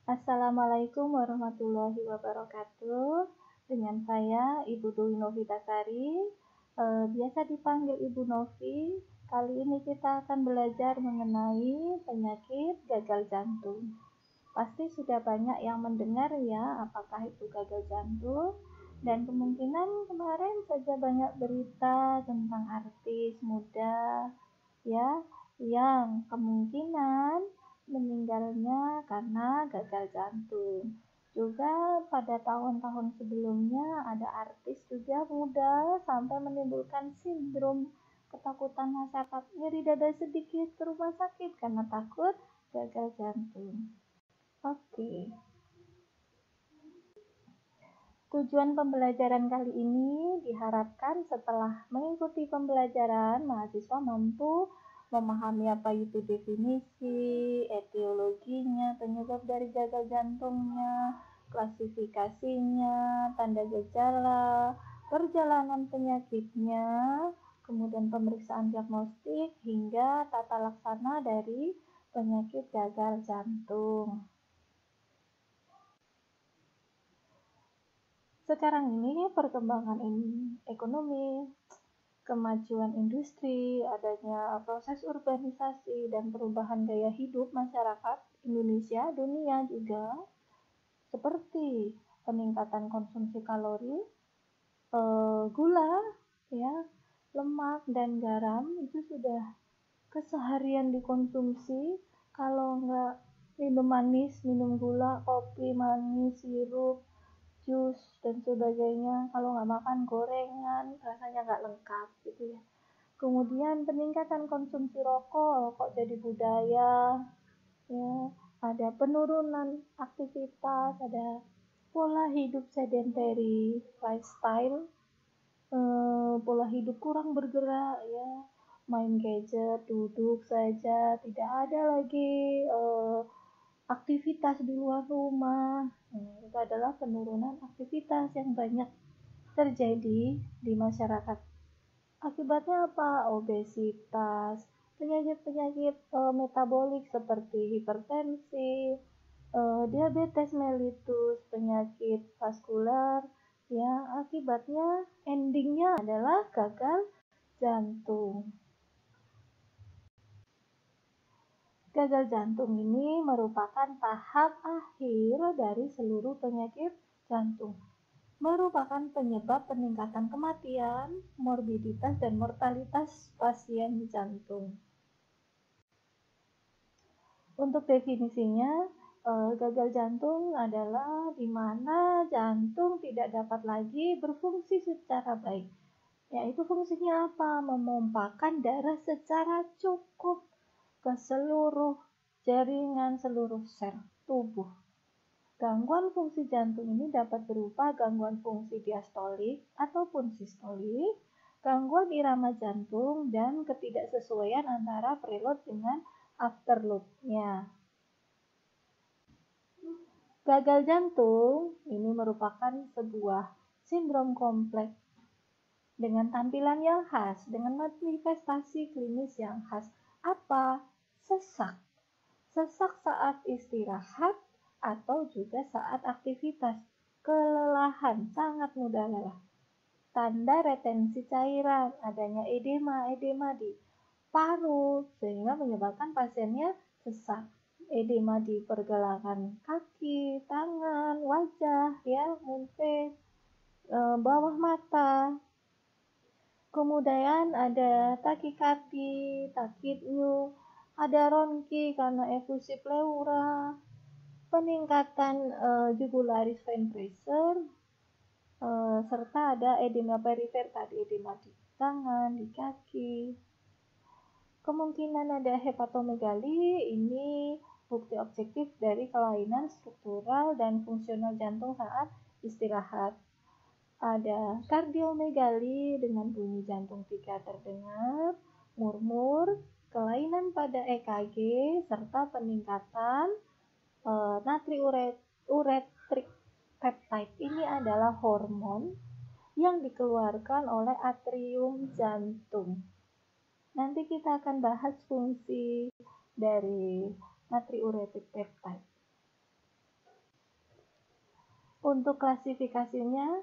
Assalamualaikum warahmatullahi wabarakatuh. Dengan saya Ibu Dwi Novitasari, biasa dipanggil Ibu Novi. Kali ini kita akan belajar mengenai penyakit gagal jantung. Pasti sudah banyak yang mendengar ya, apakah itu gagal jantung. Dan kemungkinan kemarin saja banyak berita tentang artis muda ya yang kemungkinan meninggalnya karena gagal jantung. Juga pada tahun-tahun sebelumnya ada artis juga muda sampai menimbulkan sindrom ketakutan masyarakat, nyeri dada sedikit ke rumah sakit karena takut gagal jantung. Oke. Tujuan pembelajaran kali ini diharapkan setelah mengikuti pembelajaran, mahasiswa mampu memahami apa itu definisi, etiologinya, penyebab dari gagal jantungnya, klasifikasinya, tanda gejala, perjalanan penyakitnya, kemudian pemeriksaan diagnostik, hingga tata laksana dari penyakit gagal jantung. Sekarang ini perkembangan ekonomi, kemajuan industri, adanya proses urbanisasi dan perubahan gaya hidup masyarakat Indonesia, dunia juga, seperti peningkatan konsumsi kalori, gula, ya, lemak dan garam itu sudah keseharian dikonsumsi. Kalau nggak minum manis, minum gula, kopi manis, sirup, jus dan sebagainya, kalau nggak makan gorengan rasanya nggak lengkap gitu ya. Kemudian peningkatan konsumsi rokok jadi budaya ya, ada penurunan aktivitas, ada pola hidup sedentary lifestyle, pola hidup kurang bergerak ya, main gadget, duduk saja, tidak ada lagi aktivitas di luar rumah. Itu adalah penurunan aktivitas yang banyak terjadi di masyarakat. Akibatnya apa? Obesitas, penyakit-penyakit metabolik seperti hipertensi, diabetes mellitus, penyakit vaskular, ya, akibatnya endingnya adalah gagal jantung. Gagal jantung ini merupakan tahap akhir dari seluruh penyakit jantung. Merupakan penyebab peningkatan kematian, morbiditas, dan mortalitas pasien jantung. Untuk definisinya, gagal jantung adalah di mana jantung tidak dapat lagi berfungsi secara baik. Yaitu fungsinya apa? Memompakan darah secara cukup ke seluruh jaringan, seluruh sel tubuh. Gangguan fungsi jantung ini dapat berupa gangguan fungsi diastolik ataupun sistolik, gangguan irama jantung, dan ketidaksesuaian antara preload dengan afterload-nya. Gagal jantung ini merupakan sebuah sindrom kompleks dengan tampilan yang khas, dengan manifestasi klinis yang khas. Apa? Sesak. Sesak saat istirahat atau juga saat aktivitas. Kelelahan, sangat mudah lelah. Tanda retensi cairan, adanya edema di paru sehingga menyebabkan pasiennya sesak. Edema di pergelangan kaki, tangan, wajah, ya, mungkin bawah mata. Kemudian ada takikardi, takipneu, ada ronki karena efusi pleura, peningkatan jugularis vein pressure, serta ada edema perifer tadi, edema di tangan, di kaki. Kemungkinan ada hepatomegali, ini bukti objektif dari kelainan struktural dan fungsional jantung saat istirahat. Ada kardiomegali dengan bunyi jantung tidak terdengar, murmur, kelainan pada EKG, serta peningkatan natriuretric peptide. Ini adalah hormon yang dikeluarkan oleh atrium jantung. Nanti kita akan bahas fungsi dari natriuretric peptide. Untuk klasifikasinya,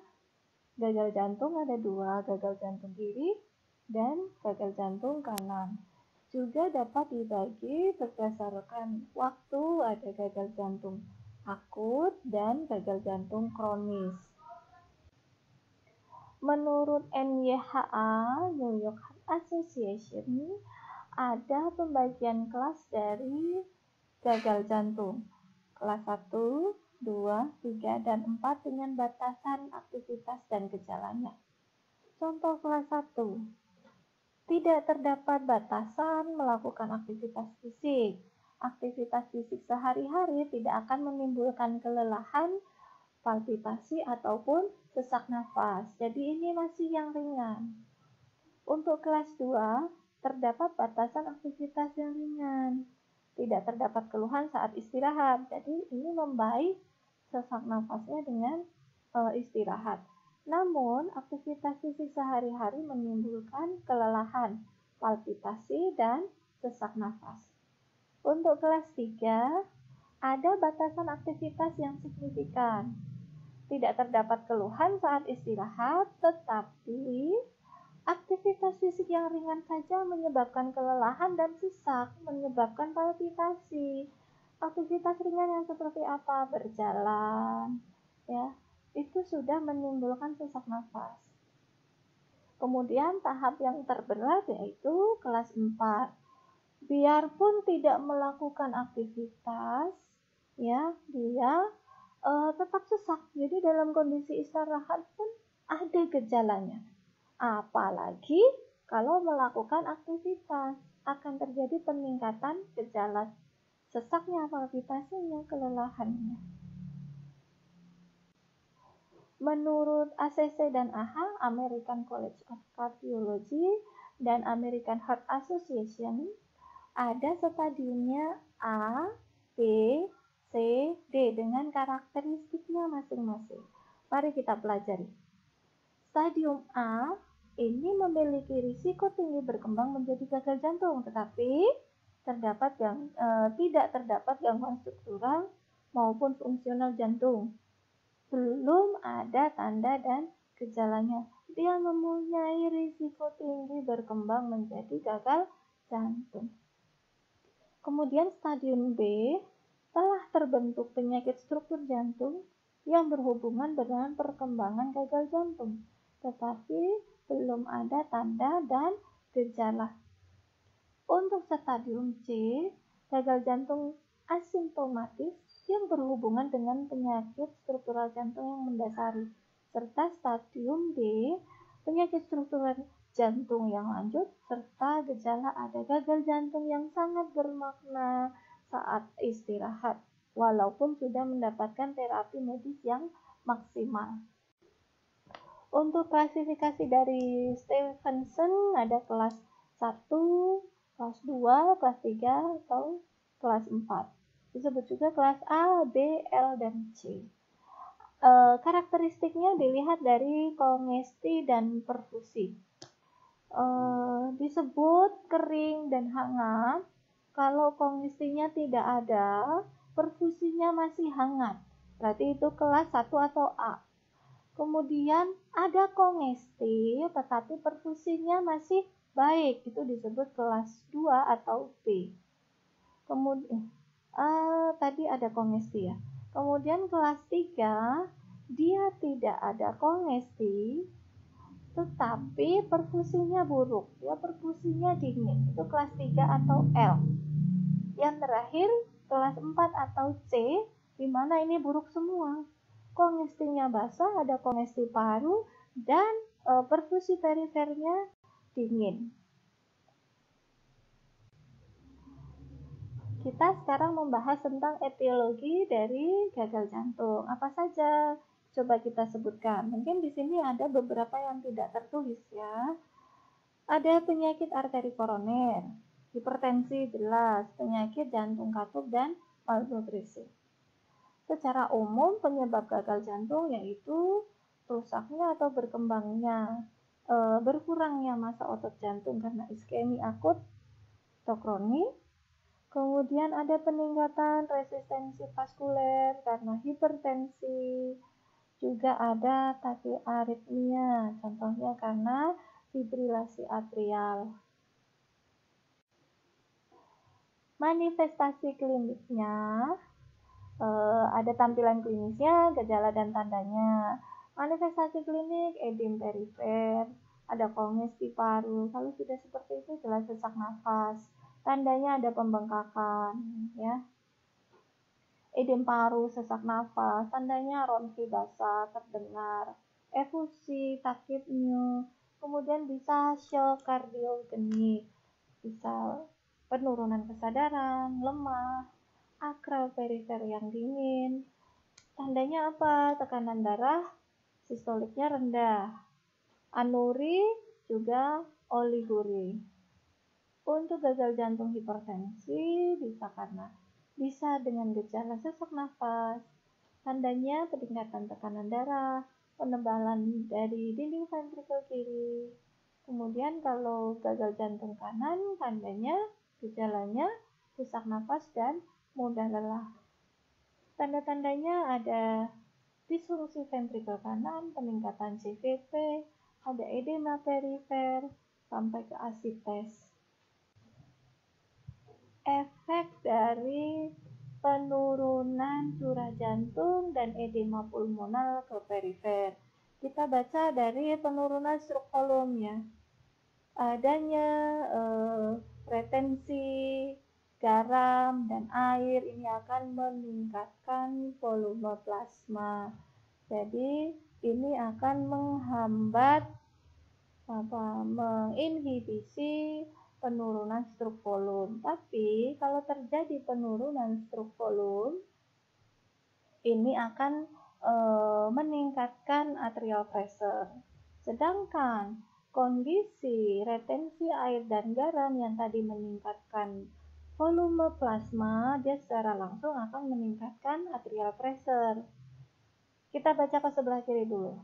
gagal jantung ada 2, gagal jantung kiri dan gagal jantung kanan. Juga dapat dibagi berdasarkan waktu, ada gagal jantung akut dan gagal jantung kronis. Menurut NYHA, New York Heart Association, ada pembagian kelas dari gagal jantung. Kelas 1, 2, 3, dan 4 dengan batasan aktivitas dan gejalanya. Contoh kelas 1. Tidak terdapat batasan melakukan aktivitas fisik. Aktivitas fisik sehari-hari tidak akan menimbulkan kelelahan, palpitasi, ataupun sesak nafas. Jadi ini masih yang ringan. Untuk kelas 2, terdapat batasan aktivitas yang ringan. Tidak terdapat keluhan saat istirahat. Jadi ini membaik sesak nafasnya dengan istirahat. Namun, aktivitas fisik sehari-hari menimbulkan kelelahan, palpitasi, dan sesak nafas. Untuk kelas 3, ada batasan aktivitas yang signifikan. Tidak terdapat keluhan saat istirahat, tetapi aktivitas fisik yang ringan saja menyebabkan kelelahan dan sesak, menyebabkan palpitasi. Aktivitas ringan yang seperti apa? Berjalan, ya, itu sudah menimbulkan sesak nafas. Kemudian tahap yang terberat yaitu kelas 4. Biarpun tidak melakukan aktivitas, ya, dia tetap sesak. Jadi dalam kondisi istirahat pun ada gejalanya. Apalagi kalau melakukan aktivitas, akan terjadi peningkatan gejala sesaknya, palpitasinya, kelelahannya. Menurut ACC dan AHA, American College of Cardiology dan American Heart Association, ada stadiumnya A, B, C, D dengan karakteristiknya masing-masing. Mari kita pelajari. Stadium A ini memiliki risiko tinggi berkembang menjadi gagal jantung, tetapi tidak terdapat gangguan struktural maupun fungsional jantung. Belum ada tanda dan gejalanya. Dia mempunyai risiko tinggi berkembang menjadi gagal jantung. Kemudian stadium B, telah terbentuk penyakit struktur jantung yang berhubungan dengan perkembangan gagal jantung, tetapi belum ada tanda dan gejala. Untuk stadium C, gagal jantung asimptomatis yang berhubungan dengan penyakit struktural jantung yang mendasari, serta stadium D, penyakit struktural jantung yang lanjut, serta gejala ada gagal jantung yang sangat bermakna saat istirahat, walaupun sudah mendapatkan terapi medis yang maksimal. Untuk klasifikasi dari Stephenson ada kelas 1, kelas 2, kelas 3, atau kelas 4. Disebut juga kelas A, B, L, dan C. Karakteristiknya dilihat dari kongesti dan perfusi. Disebut kering dan hangat kalau kongestinya tidak ada, perfusinya masih hangat. Berarti itu kelas 1 atau A. Kemudian ada kongesti tetapi perfusinya masih baik, itu disebut kelas 2 atau B. Kemudian tadi ada kongesti ya. Kemudian kelas 3, dia tidak ada kongesti tetapi perfusinya buruk, ya, perfusinya dingin, itu kelas 3 atau L. Yang terakhir kelas 4 atau C, di mana ini buruk semua. Kongestinya basah, ada kongesti paru, dan perfusi perifernya dingin. Kita sekarang membahas tentang etiologi dari gagal jantung. Apa saja? Coba kita sebutkan. Mungkin di sini ada beberapa yang tidak tertulis ya. Ada penyakit arteri koroner, hipertensi jelas, penyakit jantung katup, dan malnutrisi. Secara umum penyebab gagal jantung yaitu rusaknya atau berkembangnya berkurangnya massa otot jantung karena iskemi akut atau kronik. Kemudian ada peningkatan resistensi vaskuler karena hipertensi, juga ada takioaritmia, contohnya karena fibrilasi atrial. Manifestasi kliniknya, ada tampilan klinisnya, gejala dan tandanya. Manifestasi klinik, edem perifer, ada kongesti paru. Kalau sudah seperti itu jelas sesak nafas. Tandanya ada pembengkakan, ya. Edem paru, sesak nafas, tandanya ronsi basah terdengar, efusi, takipneu, kemudian bisa shock kardiogenik, bisa penurunan kesadaran, lemah, akral perifer yang dingin. Tandanya apa? Tekanan darah sistoliknya rendah, anuri juga oliguri. Untuk gagal jantung hipertensi bisa dengan gejala sesak nafas. Tandanya peningkatan tekanan darah, penebalan dari dinding ventrikel kiri. Kemudian kalau gagal jantung kanan, gejalanya sesak nafas dan mudah lelah. Tanda-tandanya ada disfungsi ventrikel kanan, peningkatan CVP, ada edema perifer, sampai ke asites. Efek dari penurunan curah jantung dan edema pulmonal ke perifer. Kita baca dari penurunan strok volume, ya. Adanya retensi garam dan air ini akan meningkatkan volume plasma. Jadi ini akan menginhibisi penurunan strok volume. Tapi kalau terjadi penurunan strok volume, ini akan meningkatkan atrial pressure. Sedangkan kondisi retensi air dan garam yang tadi meningkatkan volume plasma, dia secara langsung akan meningkatkan atrial pressure. Kita baca ke sebelah kiri dulu.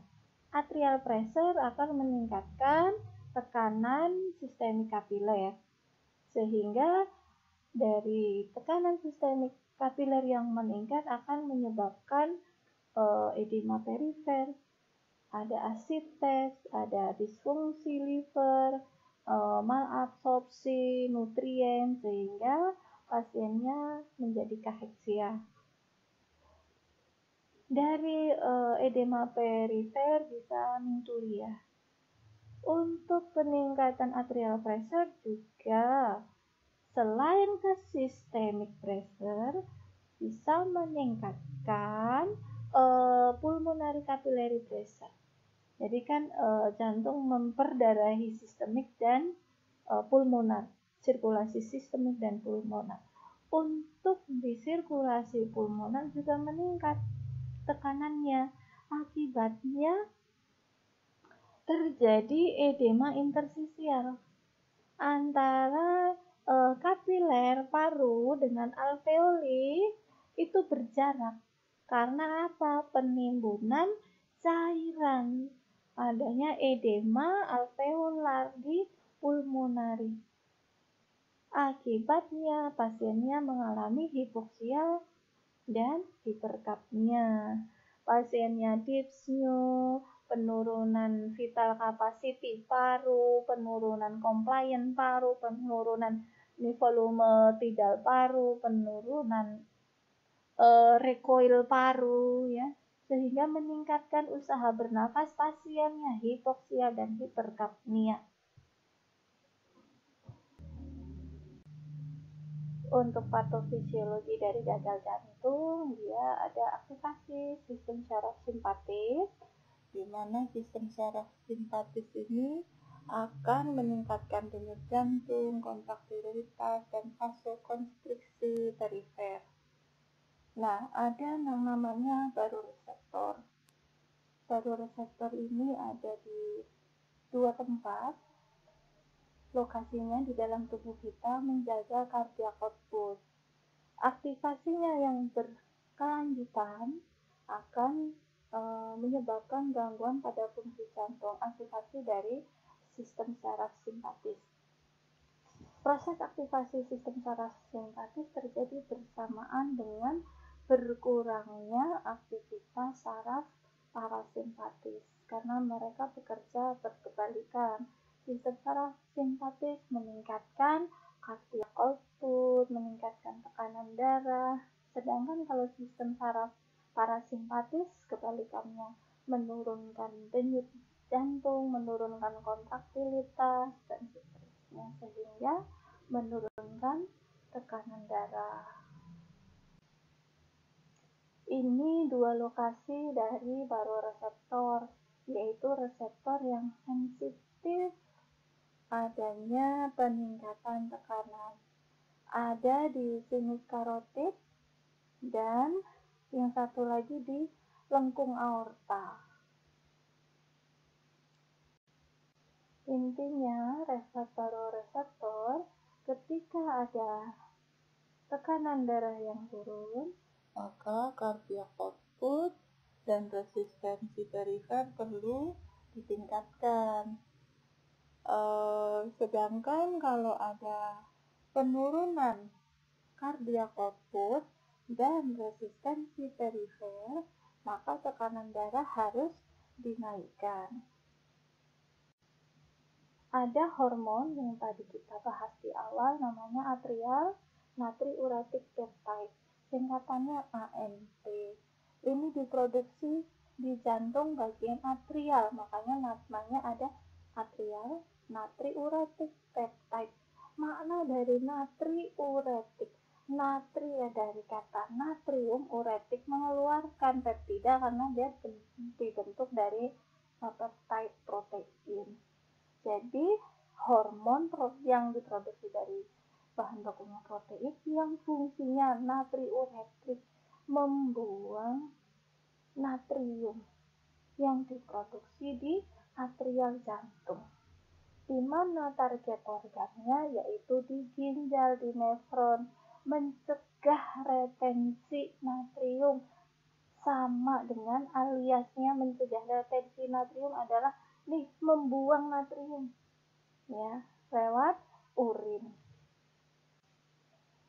Atrial pressure akan meningkatkan tekanan sistemik kapiler, sehingga dari tekanan sistemik kapiler yang meningkat akan menyebabkan edema perifer, ada asites, ada disfungsi liver, malabsorpsi nutrien, sehingga pasiennya menjadi kaheksia. Dari edema perifer bisa minturia. Untuk peningkatan atrial pressure juga selain ke systemic pressure bisa meningkatkan pulmonary capillary pressure. Jadi kan jantung memperdarahi sistemik dan pulmonar, sirkulasi sistemik dan pulmonar. Untuk di sirkulasi pulmonar juga meningkat tekanannya, akibatnya terjadi edema interstisial antara kapiler paru dengan alveoli itu berjarak. Karena apa? Penimbunan cairan, adanya edema alveolar di pulmonari. Akibatnya pasiennya mengalami hipoksia dan hiperkapnia. Pasiennya dyspnea, penurunan vital capacity paru, penurunan compliance paru, penurunan volume tidal paru, penurunan recoil paru, ya, sehingga meningkatkan usaha bernafas pasiennya, hipoksia dan hiperkapnia. Untuk patofisiologi dari gagal jantung, dia ada aktivasi sistem syaraf simpatis, di mana sistem syaraf simpatis ini akan meningkatkan denyut jantung, kontraktilitas, dan vasokonstriksi perifer. Nah, ada yang namanya baroreseptor. Baroreseptor ini ada di dua tempat. Lokasinya di dalam tubuh kita menjaga cardiac output. Aktivasinya yang berkelanjutan akan menyebabkan gangguan pada fungsi jantung, aktivasi dari sistem syaraf simpatis. Proses aktivasi sistem syaraf simpatis terjadi bersamaan dengan berkurangnya aktivitas syaraf parasimpatis karena mereka bekerja berkebalikan. Sistem parasimpatis meningkatkan cardiac output, meningkatkan tekanan darah, sedangkan kalau sistem parasimpatis kebalikannya, menurunkan denyut jantung, menurunkan kontraktilitas, dan seterusnya, sehingga menurunkan tekanan darah. Ini dua lokasi dari baroreseptor, yaitu reseptor yang sensitif adanya peningkatan tekanan. Ada di sinus karotid dan yang satu lagi di lengkung aorta. Intinya, baroreseptor ketika ada tekanan darah yang turun, maka cardiac output dan resistensi perifer perlu ditingkatkan. Sedangkan kalau ada penurunan cardiac output dan resistensi perifer, maka tekanan darah harus dinaikkan. Ada hormon yang tadi kita bahas di awal, namanya atrial natriuretic peptide, singkatannya ANP. Ini diproduksi di jantung bagian atrial, makanya namanya ada atrial natriuretic peptide. Makna dari natriuretic, natri ya dari kata natrium, uretik mengeluarkan, peptida karena dia dibentuk dari peptide protein. Jadi hormon yang diproduksi dari bahan bakunya protein yang fungsinya natriuretik, membuang natrium yang diproduksi di atrial jantung, di mana target organnya yaitu di ginjal, di nefron, mencegah retensi natrium. Sama dengan aliasnya mencegah retensi natrium adalah membuang natrium ya lewat urin.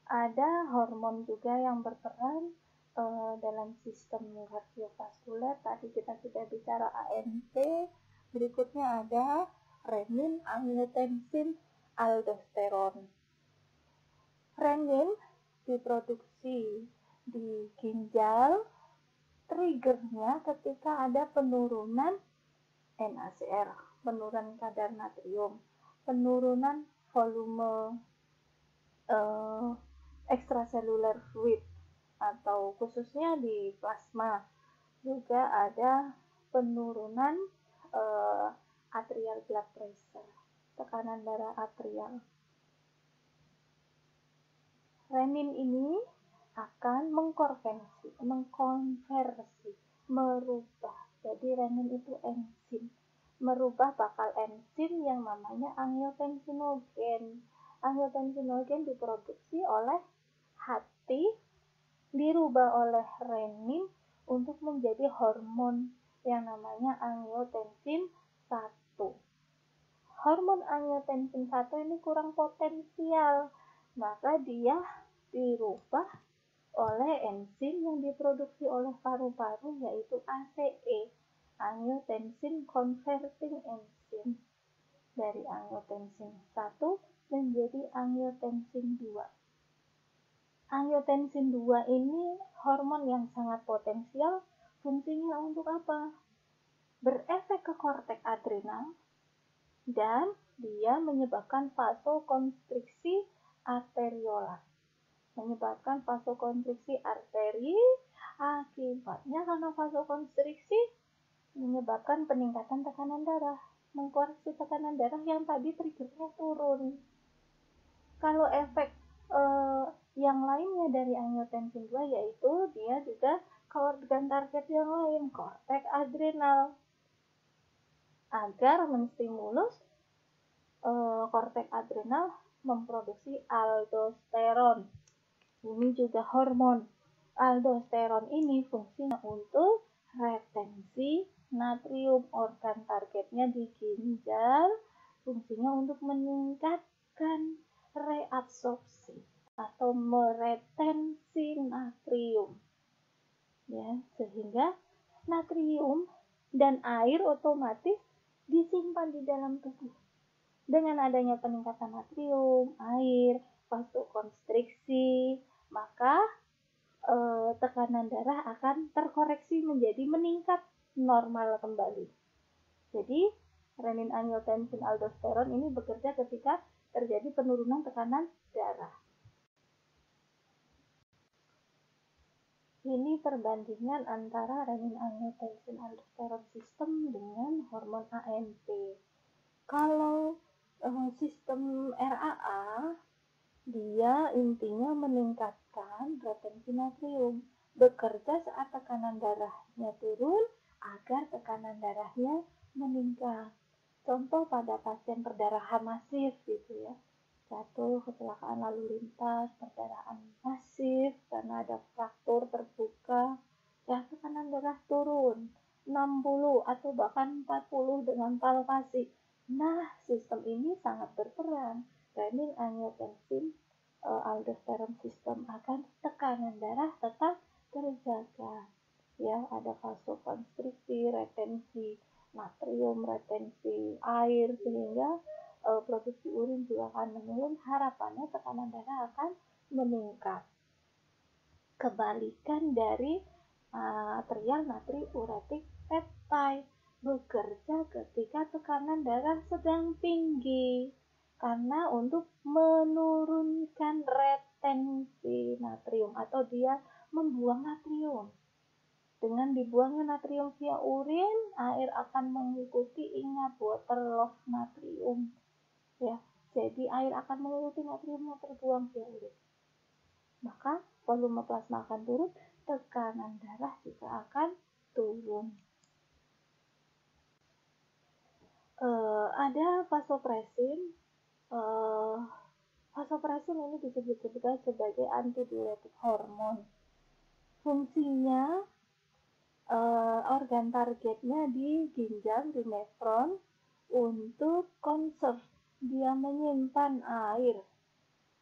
Ada hormon juga yang berperan dalam sistem kardiovaskuler. Tadi kita sudah bicara ANP, berikutnya ada renin, angiotensin, aldosteron. Renin diproduksi di ginjal, triggernya ketika ada penurunan NaCl, penurunan kadar natrium, penurunan volume extracellular fluid atau khususnya di plasma. Juga ada penurunan atrial blood pressure, tekanan darah atrial. Renin ini akan mengkonversi, merubah. Jadi renin itu enzim, merubah bakal enzim yang namanya angiotensinogen. Angiotensinogen diproduksi oleh hati, dirubah oleh renin untuk menjadi hormon yang namanya angiotensin 1. Hormon angiotensin 1 ini kurang potensial, maka dia dirubah oleh enzim yang diproduksi oleh paru-paru, yaitu ACE, angiotensin converting enzyme, dari angiotensin 1 menjadi angiotensin 2. Angiotensin 2 ini hormon yang sangat potensial. Fungsinya untuk apa? Berefek ke korteks adrenal dan dia menyebabkan vasokonstriksi arteriola, menyebabkan vasokonstriksi arteri. Akibatnya karena vasokonstriksi menyebabkan peningkatan tekanan darah, mengkoreksi tekanan darah yang tadi triggernya turun. Kalau efek yang lainnya dari angiotensin 2 yaitu dia juga ke organ target yang lain, korteks adrenal, agar menstimulus korteks adrenal memproduksi aldosteron. Ini juga hormon. Aldosteron ini fungsinya untuk retensi natrium, organ targetnya di ginjal, fungsinya untuk meningkatkan reabsorpsi atau meretensi natrium. Ya, sehingga natrium dan air otomatis disimpan di dalam tubuh. Dengan adanya peningkatan natrium, air, vasokonstriksi, maka tekanan darah akan terkoreksi menjadi meningkat normal kembali. Jadi renin-angiotensin aldosteron ini bekerja ketika terjadi penurunan tekanan darah. Ini perbandingan antara renin-angiotensin aldosteron sistem dengan hormon AMP. Kalau sistem RAA, dia intinya meningkatkan retensi natrium, bekerja saat tekanan darahnya turun agar tekanan darahnya meningkat. Contoh pada pasien perdarahan masif gitu ya, jatuh, kecelakaan lalu lintas, perdarahan masif karena ada fraktur terbuka, ya tekanan darah turun 60 atau bahkan 40 dengan palpasi. Nah, sistem ini sangat berperan. Renin-angiotensin aldosteron sistem akan tekanan darah tetap terjaga. Ya, ada vasokonstriksi, retensi natrium, retensi air, sehingga produksi urin juga akan menurun. Harapannya tekanan darah akan meningkat. Kebalikan dari trial natriuretic peptide, bekerja ketika tekanan darah sedang tinggi karena untuk menurunkan retensi natrium atau dia membuang natrium. Dengan dibuangnya natrium via urin, air akan mengikuti, ingat, water loss natrium. Ya, jadi air akan mengikuti natrium yang terbuang via urin. Maka volume plasma akan turun, tekanan darah juga akan turun. Ada vasopresin. Vasopresin ini disebut juga sebagai antidiuretik hormon. Fungsinya organ targetnya di ginjal, di nefron, untuk konserv, dia menyimpan air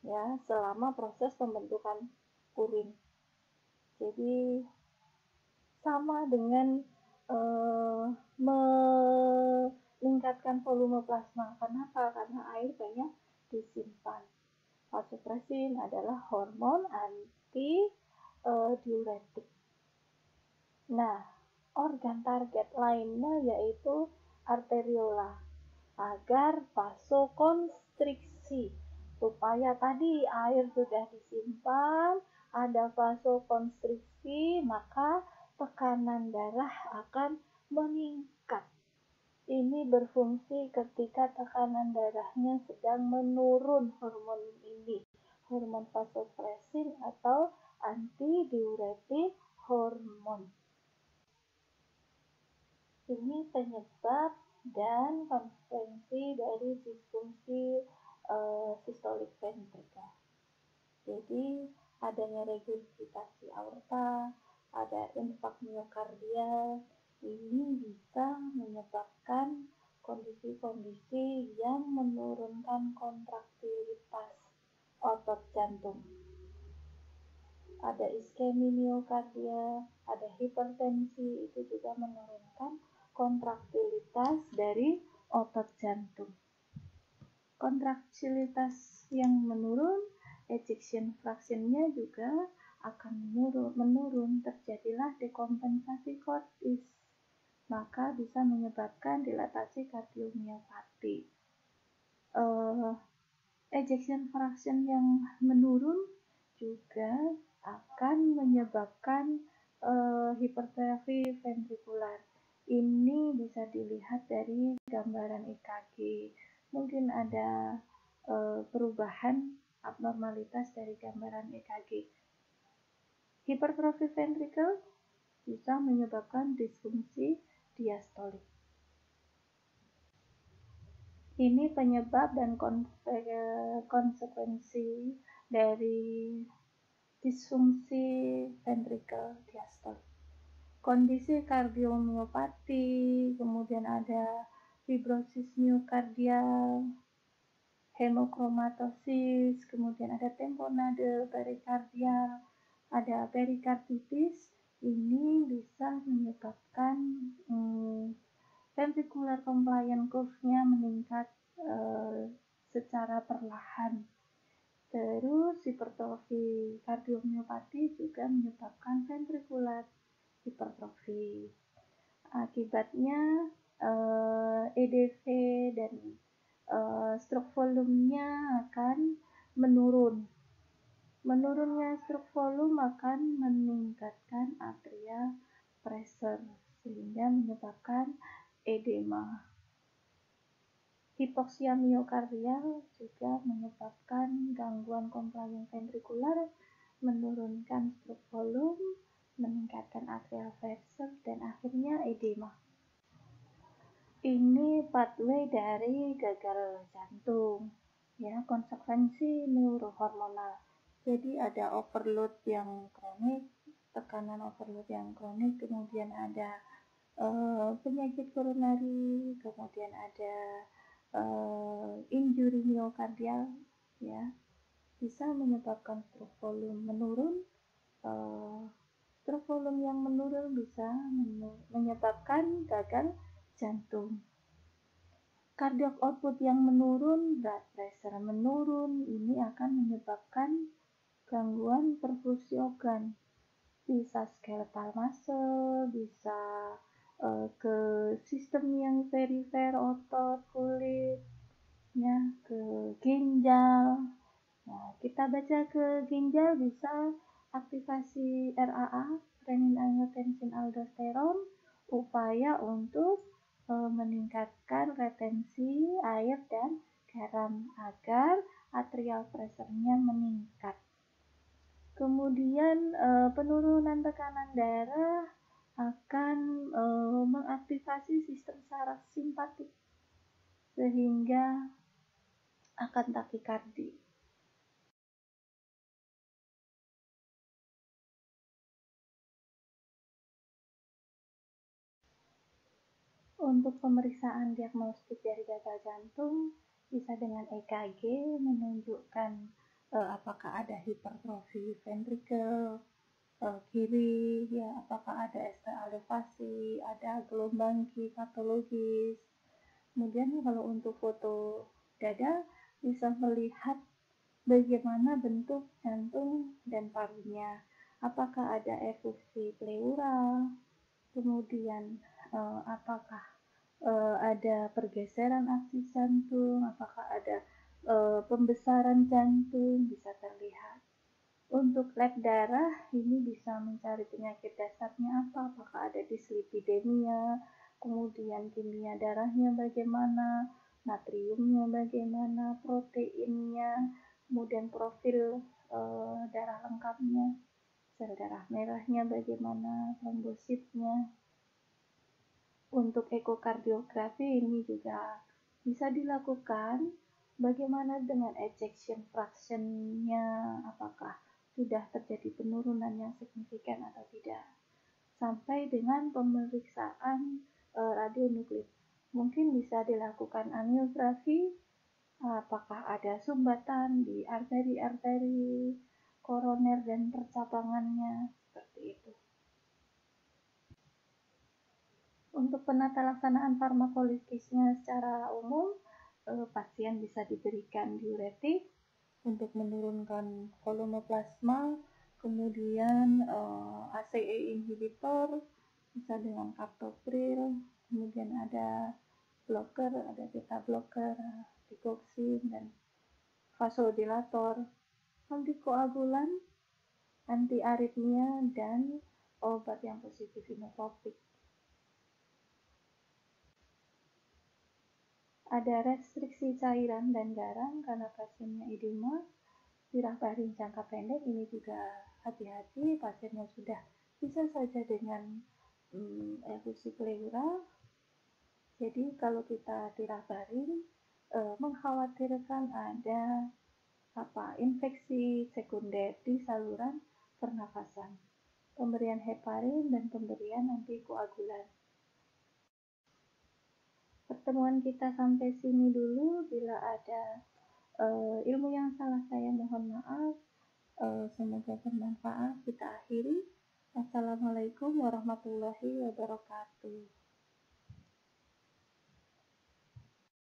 ya selama proses pembentukan urin. Jadi sama dengan meningkatkan volume plasma. Kenapa? Karena air banyak disimpan. Vasopresin adalah hormon anti diuretik. Nah, organ target lainnya yaitu arteriola agar vasokonstriksi, supaya tadi air sudah disimpan, ada vasokonstriksi, maka tekanan darah akan meningkat. Ini berfungsi ketika tekanan darahnya sedang menurun. Hormon ini, hormon vasopresin atau antidiuretik hormon. Ini penyebab dan konsekuensi dari disfungsi sistolik ventricle. Jadi adanya regurgitasi aorta, ada infark miokardial, ini bisa menyebabkan kondisi-kondisi yang menurunkan kontraktilitas otot jantung. Ada iskemi miokardia, ada hipertensi, itu juga menurunkan kontraktilitas dari otot jantung. Kontraktilitas yang menurun, ejection fraction-nya juga akan menurun, terjadilah dekompensasi kortis, maka bisa menyebabkan dilatasi kardiomiopati. Ejection fraction yang menurun juga akan menyebabkan hipertrofi ventrikular. Ini bisa dilihat dari gambaran EKG. Mungkin ada perubahan abnormalitas dari gambaran EKG. Hipertrofi ventricle bisa menyebabkan disfungsi diastolik. Ini penyebab dan konsekuensi dari disfungsi ventricle diastolik. Kondisi kardiomiopati, kemudian ada fibrosis miokardial, hemochromatosis, kemudian ada tamponade perikardial, ada perikarditis. Ini bisa menyebabkan ventricular compliance curve-nya meningkat secara perlahan. Terus hipertrofi kardiomiopati juga menyebabkan ventricular hipertrofi. Akibatnya EDV dan stroke volume-nya akan menurun. Menurunnya stroke volume akan meningkatkan atrial pressure sehingga menyebabkan edema. Hipoksia miokardial juga menyebabkan gangguan compliance ventrikular, menurunkan stroke volume, meningkatkan atrial pressure, dan akhirnya edema. Ini pathway dari gagal jantung, ya, konsekuensi neurohormonal. Jadi ada overload yang kronik, tekanan overload yang kronik, kemudian ada penyakit koronari, kemudian ada injury miokardial, ya, bisa menyebabkan stroke volume menurun. Stroke volume yang menurun bisa menyebabkan gagal jantung. Cardiac output yang menurun, blood pressure menurun, ini akan menyebabkan gangguan perfusi organ. Bisa skeletal muscle, bisa ke sistem yang perifer, otot, kulit, ya, ke ginjal. Nah, kita baca ke ginjal bisa aktivasi RAA, renin-angiotensin-aldosteron, upaya untuk meningkatkan retensi air dan garam agar atrial pressure-nya meningkat. Kemudian penurunan tekanan darah akan mengaktifasi sistem saraf simpatik sehingga akan takikardi. Untuk pemeriksaan diagnostik dari gagal jantung bisa dengan EKG menunjukkan apakah ada hipertrofi ventrikel kiri, ya, apakah ada ST elevasi, ada gelombang Q patologis. Kemudian kalau untuk foto dada bisa melihat bagaimana bentuk jantung dan parunya, apakah ada efusi pleural, kemudian apakah ada pergeseran aksis jantung, apakah ada pembesaran jantung, bisa terlihat. Untuk lab darah ini bisa mencari penyakit dasarnya apakah ada dislipidemia, kemudian kimia darahnya bagaimana, natriumnya bagaimana, proteinnya, kemudian profil darah lengkapnya, sel darah merahnya bagaimana, trombositnya. Untuk ekokardiografi ini juga bisa dilakukan. Bagaimana dengan ejection fraction-nya, apakah sudah terjadi penurunan yang signifikan atau tidak, sampai dengan pemeriksaan radionuklir. Mungkin bisa dilakukan angiografi, apakah ada sumbatan di arteri-arteri koroner dan percabangannya, seperti itu. Untuk penata laksanaan farmakologisnya secara umum, pasien bisa diberikan diuretik untuk menurunkan volume plasma, kemudian ACE inhibitor bisa dengan captopril, kemudian ada blocker, ada beta blocker, digoxin, dan vasodilator, antikoagulan, antiaritmia, dan obat yang positif inotropik. Ada restriksi cairan dan garam karena pasiennya edema, tirahbarin jangka pendek ini juga hati-hati, pasiennya sudah bisa saja dengan efusi pleural. Jadi kalau kita tirahbarin mengkhawatirkan ada infeksi sekunder di saluran pernafasan, pemberian heparin dan pemberian antikoagulan. Pertemuan kita sampai sini dulu. Bila ada ilmu yang salah saya mohon maaf. Semoga bermanfaat. Kita akhiri. Assalamualaikum warahmatullahi wabarakatuh.